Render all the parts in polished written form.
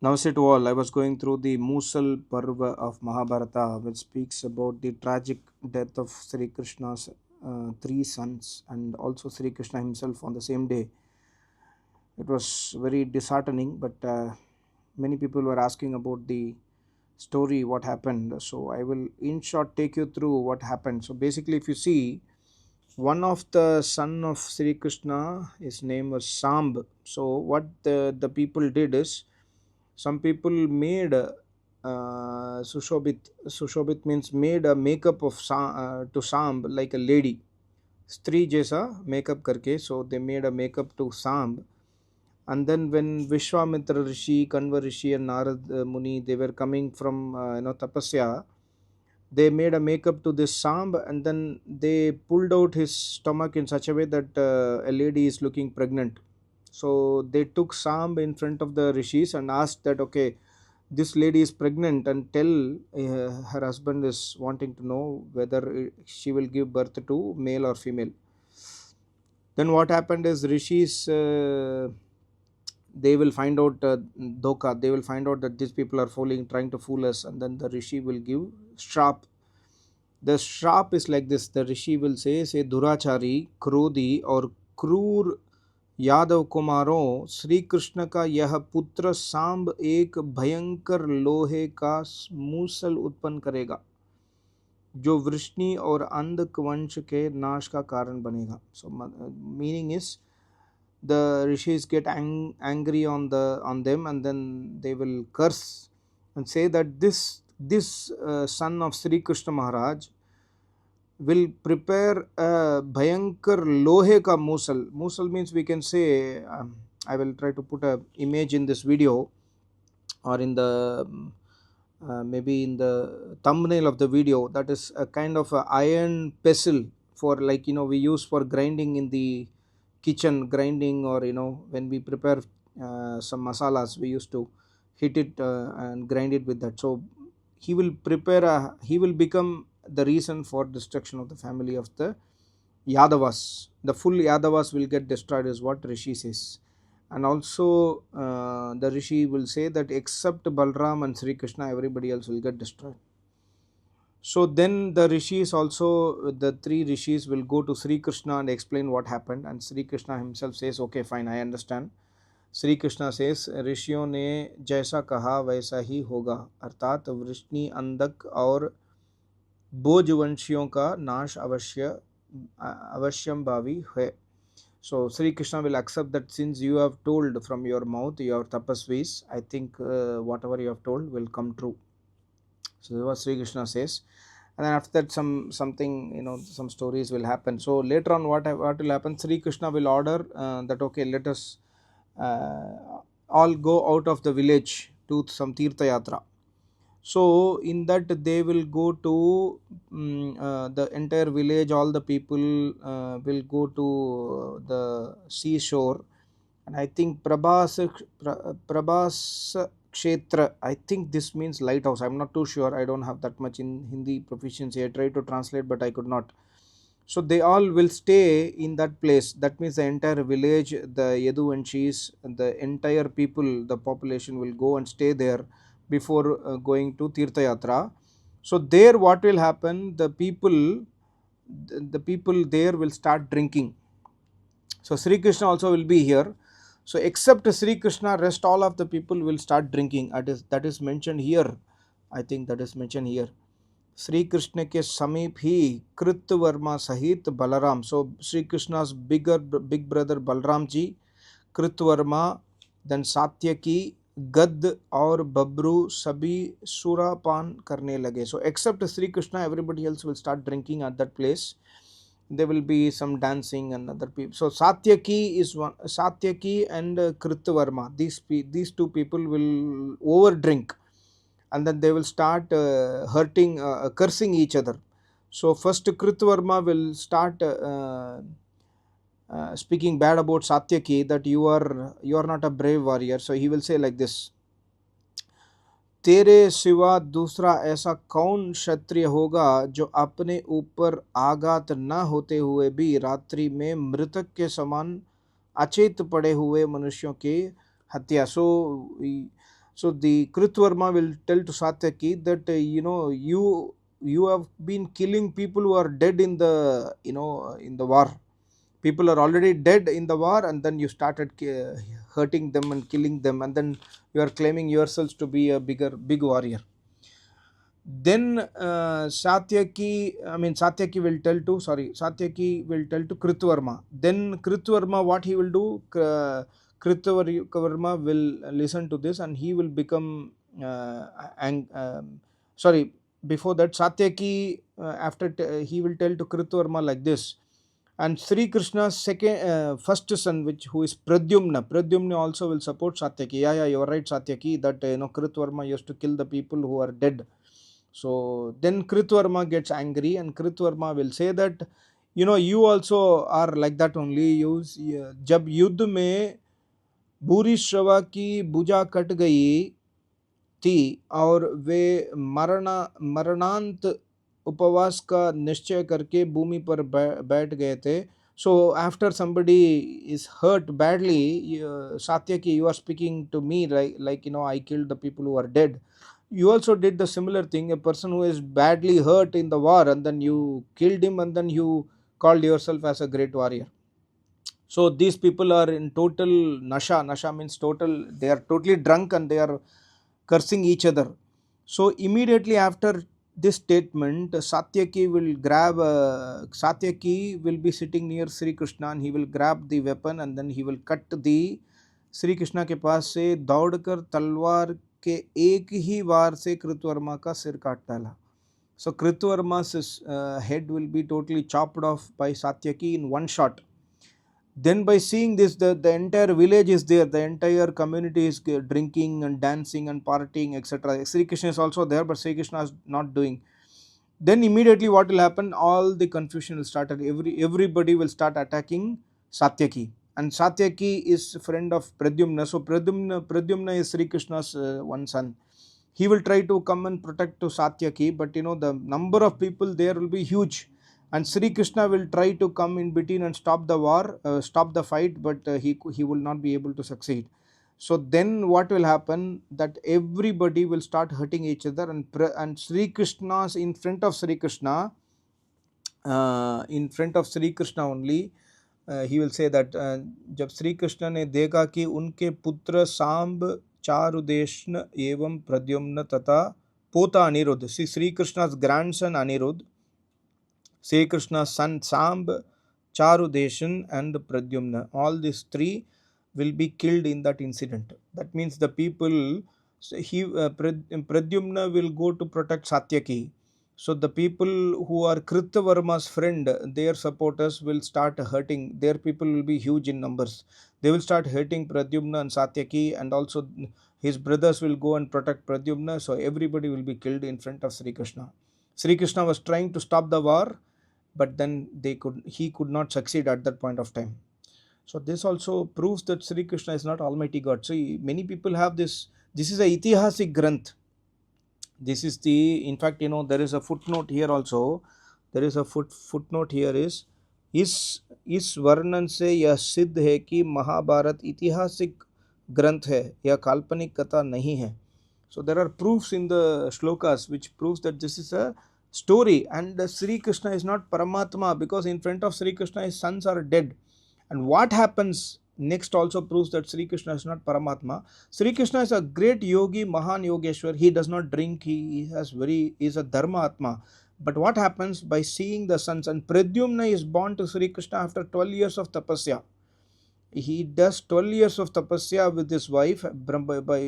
Namaste to all. I was going through the Musal Parva of Mahabharata, which speaks about the tragic death of Sri Krishna's three sons and also Sri Krishna himself on the same day. It was very disheartening, but many people were asking about the story, what happened. So I will, in short, take you through what happened. So basically, if you see, one of the son of Sri Krishna, his name was Samb. So what the people did is, some people made Sushobit means made a makeup of to Samb like a lady. Stree jaisa makeup karke, so they made a makeup to Samb. And then when Vishwamitra Rishi, Kanva Rishi and Narad Muni, they were coming from tapasya, they made a makeup to this Samb, and then they pulled out his stomach in such a way that a lady is looking pregnant. So they took Samb in front of the rishis and asked that, okay, this lady is pregnant, and tell her husband is wanting to know whether she will give birth to male or female. Then what happened is rishis, they will find out doka, they will find out that these people are fooling, trying to fool us, and then the rishi will give shrap. The shrap is like this: the rishi will say durachari, क्रोधी और क्रूर यादव कुमारों, श्री कृष्ण का यह पुत्र सांब एक भयंकर लोहे का मूसल उत्पन्न करेगा, जो वृष्णि और अंधक वंश के नाश का कारण बनेगा. So meaning is, the rishis get angry on them, and then they will curse and say that this son of Sri Krishna Maharaj will prepare a bhayankar lohe ka musal. Musal means, we can say, I will try to put a image in this video, or in the maybe in the thumbnail of the video. That is a kind of a iron pestle, for, like, we use for grinding in the kitchen, grinding, or when we prepare some masalas, we used to hit it and grind it with that. So he will become the reason for destruction of the family of the Yadavas. The full Yadavas will get destroyed, is what Rishi says. And also the Rishi will say that except Balram and Sri Krishna, everybody else will get destroyed. So then the rishis also, the three rishis will go to Sri Krishna and explain what happened, and Sri Krishna himself says, okay, fine, I understand. Sri Krishna says, ऋषियों ने जैसा कहा वैसा ही होगा, अर्थात वृष्णि अंधक और बोजवंशियों का नाश अवश्यम भावी है. So Sri Krishna will accept that, since you have told from your mouth, your tapasvis, I think whatever you have told will come true. So that's what Sri Krishna says. And then after that, something, some stories will happen. So later on, what will happen? Sri Krishna will order that, okay, let us all go out of the village to some Tirtha Yatra. So in that, they will go to the entire village, all the people will go to the seashore, and I think Prabhas Kshetra, I think this means lighthouse. I'm not too sure. I don't have that much in Hindi proficiency. I tried to translate, but I could not. So they all will stay in that place. That means the entire village, the Yaduvanshis, the entire people, the population will go and stay there before going to Tirtha Yatra. So there, what will happen? The people there will start drinking. So Sri Krishna also will be here. So except Sri Krishna, rest all of the people will start drinking. That is mentioned here. I think that is mentioned here. Sri Krishna ke samip hi Kritvarma sahit Balaram. So Sri Krishna's big brother Balram ji, Kritvarma, then Satyaki, Gad और Babru सभी सुरापान करने लगे. So except Sri Krishna, everybody else will start drinking at that place. There will be some dancing and other people. So Satyaki is one. Satyaki and Kritvarma. These two people will over drink, and then they will start cursing each other. So first Kritvarma will start speaking bad about Satyaki, that you are not a brave warrior. So he will say like this: तेरे सिवा दूसरा ऐसा कौन क्षत्रिय होगा जो अपने ऊपर आघात न होते हुए भी रात्रि में मृतक के समान अचेत पड़े हुए मनुष्यों की हत्या. So So the Kritvarma will tell to Satyaki that you have been killing people who are dead in the in the war. People are already dead in the war, and then you started hurting them and killing them, and then you are claiming yourselves to be a big warrior. Then Satyaki will tell to, Satyaki will tell to Kritvarma. Then Kritvarma, what he will do, Kritvarma will listen to this, and he will become sorry, before that Satyaki, he will tell to Kritvarma like this. And Sri Krishna's first son, which who is Pradyumna also will support Satyaki. Yeah, you are right, Satyaki, that Kritvarma used to kill the people who are dead. So then Kritvarma gets angry, and Kritvarma will say that you also are like that only. जब युद्ध में भूरी श्रवा की भुजा cut गई थी और वे मरणांत उपवास का निश्चय करके भूमि पर बैठ गए थे. So after somebody is hurt badly, Satyaki, you are speaking to me like I killed the people who are dead. You also did the similar thing. A person who is badly hurt in the war, and then you killed him, and then you called yourself as a great warrior. So these people are in total nasha means total, they are totally drunk, and they are cursing each other. So immediately after this statement, Satyaki will be sitting near Sri Krishna, and he will grab the weapon, and then he will cut the Shri Krishna के पास से दौड़कर तलवार के एक ही वार से कृतवर्मा का सिर काट डाला. So Kritvarma's head will be totally chopped off by Satyaki in one shot. Then by seeing this, the entire village is there, the entire community is drinking and dancing and partying, etc. Sri Krishna is also there, but Sri Krishna is not doing. Then immediately what will happen, all the confusion will start, and everybody will start attacking Satyaki. And Satyaki is friend of Pradyumna. So Pradyumna is Sri Krishna's one son. He will try to come and protect to Satyaki, but the number of people there will be huge, and Sri Krishna will try to come in between and stop the war, stop the fight, but he will not be able to succeed. So then what will happen, that everybody will start hurting each other, and Sri Krishna's in front of Sri Krishna only, he will say that जब श्री कृष्ण ने देखा कि उनके पुत्र सांब चारुदेशन एवं प्रद्युम्न तथा पोता Anirudh, see Sri Krishna's grandson Anirudh, Sri Krishna's son Samb, Charudeshan and Pradyumna, all these three will be killed in that incident. That means the people, Pradyumna will go to protect Satyaki. So the people who are Kritavarma's friend, their supporters will start hurting. Their people will be huge in numbers. They will start hurting Pradyumna and Satyaki, and also his brothers will go and protect Pradyumna. So everybody will be killed in front of Sri Krishna. Sri Krishna was trying to stop the war, but then he could not succeed at that point of time. So this also proves that Sri Krishna is not Almighty God. So many people have this is a itihasik granth. This is in fact, there is a footnote here also. There is a footnote here is इस वर्णन से यह सिद्ध है कि महाभारत ऐतिहासिक ग्रंथ है, यह काल्पनिक कथा नहीं है. So there are proofs in the shlokas which proves that this is a story, and Sri Krishna is not Paramatma, because in front of Sri Krishna his sons are dead. And what happens next also proves that Sri Krishna is not Paramatma. Sri Krishna is a great yogi, Mahan Yogeshwar. He does not drink, he is a Dharma Atma. But what happens, by seeing the sons, and Pradyumna is born to Sri Krishna after 12 years of tapasya. He does 12 years of tapasya with his wife brahmacharya.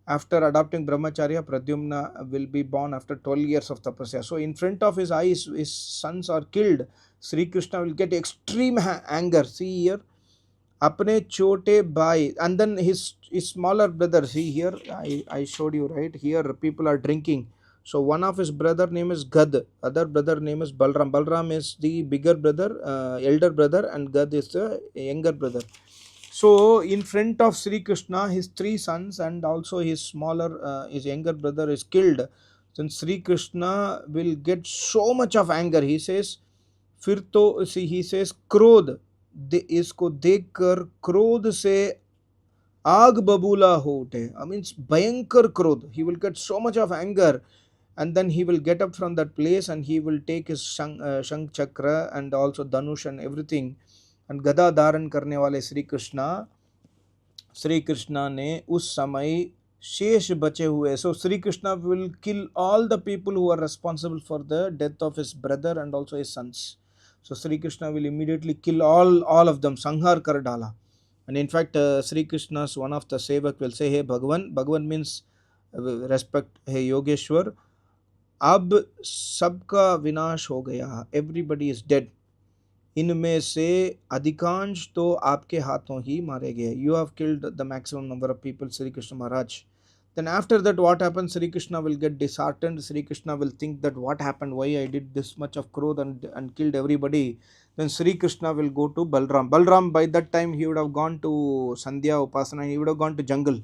After adopting brahmacharya, Pradyumna will be born after 12 years of tapasya. So in front of his eyes, his sons are killed. Sri Krishna will get extreme anger. See here, apne chote bhai, and then his smaller brother. See here, I showed you, right? Here people are drinking. So one of his brother name is Gad, other brother name is Balram. Balram is the bigger brother, elder brother, and Gad is the younger brother. So in front of Sri Krishna, his three sons and also his younger brother is killed. Then Sri Krishna will get so much of anger. He says, फिर तो he says, क्रोध इसको देखकर क्रोध से आग बबूला हो उठे, means bhayankar krodh, he will get so much of anger, and then he will get up from that place and he will take his shank chakra and also dhanush and everything, and gada dharan karne wale Shri Krishna ने उस समय शेष बचे हुए, so Sri Krishna will kill all the people who are responsible for the death of his brother and also his sons. So Sri Krishna will immediately kill all of them, sanghar kar dala. And in fact, Sri Krishna's one of the sevak will say, hey Bhagavan, Bhagavan means respect, hey Yogeshwar, अब सबका विनाश हो गया, everybody is dead, इनमें से अधिकांश तो आपके हाथों ही मारे गए, you have killed the maximum number of people, Sri Krishna Maharaj. Then after that what happens, Sri Krishna will get disheartened, Sri Krishna will think that what happened, why I did this much of krodh and killed everybody. Then Sri Krishna will go to Balram, by that time he would have gone to Sandhya Upasana, he would have gone to jungle.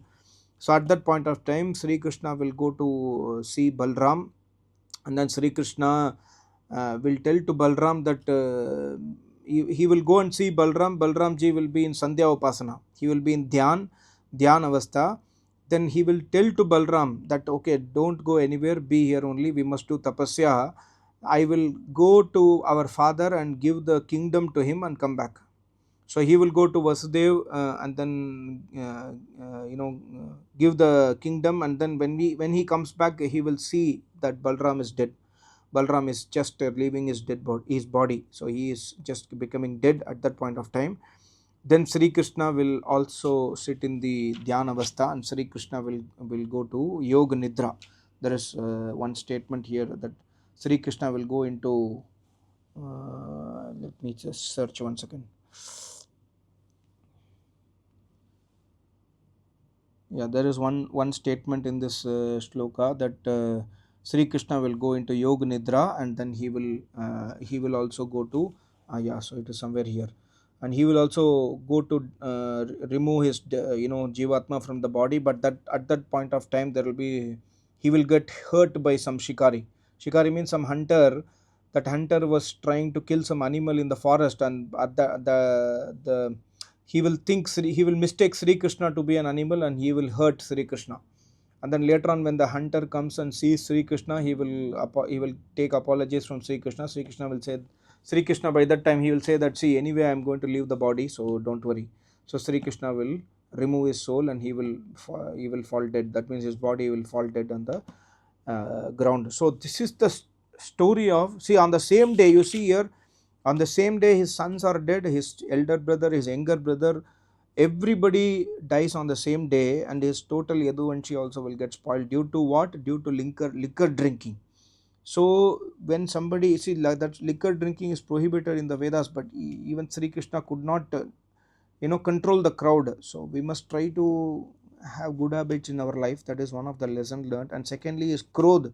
So at that point of time Sri Krishna will go to see Balram, and then Sri Krishna will tell to Balram that he will go and see Balram. Balram ji will be in Sandhya Upasana. He will be in Dhyan Avastha. Then he will tell to Balram that okay, don't go anywhere, be here only, we must do tapasya. I will go to our father and give the kingdom to him and come back. So he will go to Vasudev and then give the kingdom, and then when he comes back he will see that Balram is dead. Balram is just leaving his his body, so he is just becoming dead at that point of time. Then Sri Krishna will also sit in the Dhyana Avastha, and Sri Krishna will go to Yoga Nidra. There is one statement here that Sri Krishna will go into let me just search one second. Yeah, there is one statement in this shloka that Sri Krishna will go into Yoga Nidra, and then he will also go to yeah, so it is somewhere here, and he will also go to remove his Jivatma from the body, but that at that point of time there will be, he will get hurt by some shikari. Shikari means some hunter. That hunter was trying to kill some animal in the forest, and at the he will he will mistake Sri Krishna to be an animal, and he will hurt Sri Krishna. And then later on when the hunter comes and sees Sri Krishna, he will take apologies from Sri Krishna. Sri Krishna will say, Sri Krishna by that time he will say that, see, anyway I am going to leave the body, so don't worry. So Sri Krishna will remove his soul, and he will fall dead. That means his body will fall dead on the ground. So this is the story of, see, on the same day, you see here, on the same day his sons are dead, his elder brother, his younger brother, everybody dies on the same day, and his total Yaduvanshi also will get spoiled due to what? Due to liquor drinking. So when somebody, see, like that liquor drinking is prohibited in the Vedas, but even Sri Krishna could not control the crowd. So we must try to have good habits in our life. That is one of the lessons learned. And secondly is krodh.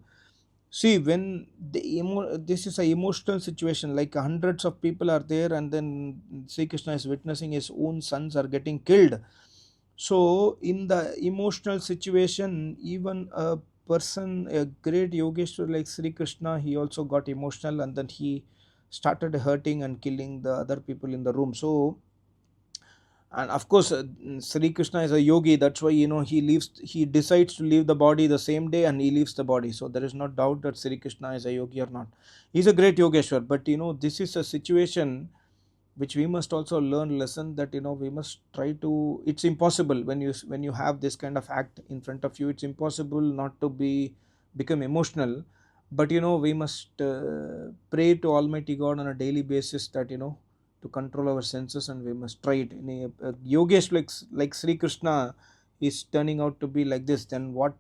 See, when this is a emotional situation, like hundreds of people are there, and then Sri Krishna is witnessing his own sons are getting killed. So in the emotional situation, even a person, a great yogeshwar like Sri Krishna, he also got emotional, and then he started hurting and killing the other people in the room. So, and of course Sri Krishna is a yogi, that's why he decides to leave the body the same day, and he leaves the body. So there is no doubt that Sri Krishna is a yogi or not. He's a great yogeshwar, but this is a situation which we must also learn lesson, that we must try to, it's impossible when you have this kind of act in front of you, it's impossible not to become emotional. But we must pray to Almighty God on a daily basis that to control our senses, and we must try it. In a yogesh like Sri Krishna is turning out to be like this, then what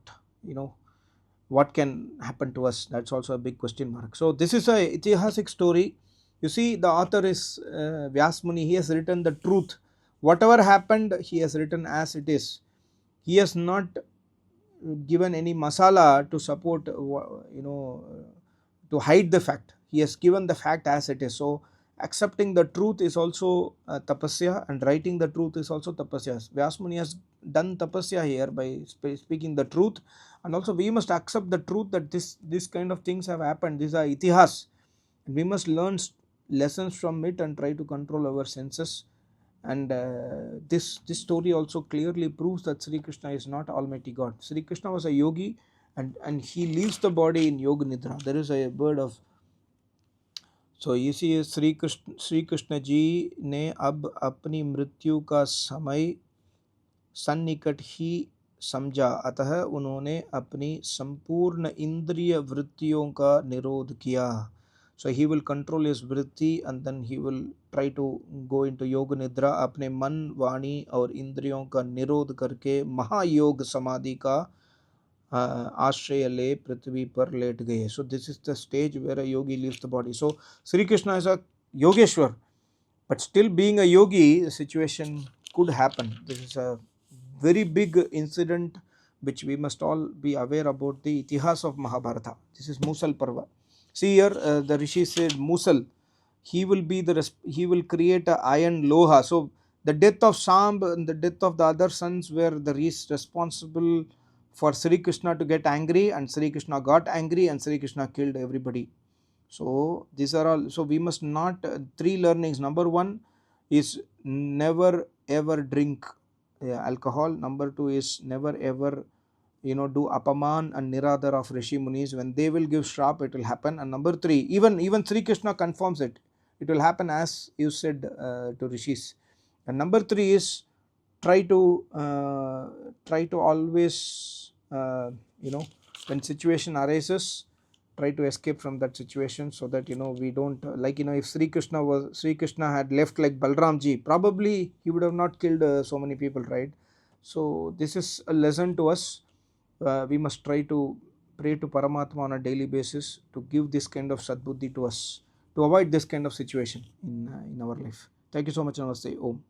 can happen to us? That's also a big question mark. So this is a itihasic story. You see, the author is Vyas Muni. He has written the truth. Whatever happened, he has written as it is. He has not given any masala to support, to hide the fact. He has given the fact as it is. So accepting the truth is also tapasya, and writing the truth is also tapasya. Vyas Muni has done tapasya here by speaking the truth, and also we must accept the truth that this kind of things have happened. These are itihas, and we must learn lessons from it and try to control our senses And this story also clearly proves that Sri Krishna is not Almighty God. Sri Krishna was a yogi, and he leaves the body in yoga nidra. There is a word of, so you see, Shri Krishna ji ने अब अपनी मृत्यु का समय सन्निकट ही समझा, अतः उन्होंने अपनी संपूर्ण इंद्रिय वृत्तियों का निरोध किया. So he will control his vritti, and then he will try to go into yoga nidra. अपने मन, वाणी और इंद्रियों का निरोध करके महायोग समाधि का आश्रय ले पृथ्वी पर लेट गए. So this is the stage where a yogi leaves the body. So Sri Krishna is a yogeshwar, but still being a yogi, the situation could happen. This is a very big incident which we must all be aware about, the itihas of Mahabharata. This is Musal Parva. See here, the rishi said Musal, he will be he will create a iron loha. So the death of Samb and the death of the other sons were the responsible for Sri Krishna to get angry, and Sri Krishna got angry, and Sri Krishna killed everybody. So these are all. So we must not, three learnings. Number one is never ever drink alcohol. Number two is never ever do apaman and niradar of rishi munis. When they will give shrap, it will happen. And number three, even Sri Krishna confirms it, it will happen as you said to rishis. And number three is try to always when situation arises, try to escape from that situation, so that we don't, like, if Sri Krishna had left like Balram ji, probably he would have not killed so many people, right? So this is a lesson to us. We must try to pray to Paramatma on a daily basis to give this kind of sadbuddhi to us, to avoid this kind of situation in our life. Thank you so much. Namaste. Om.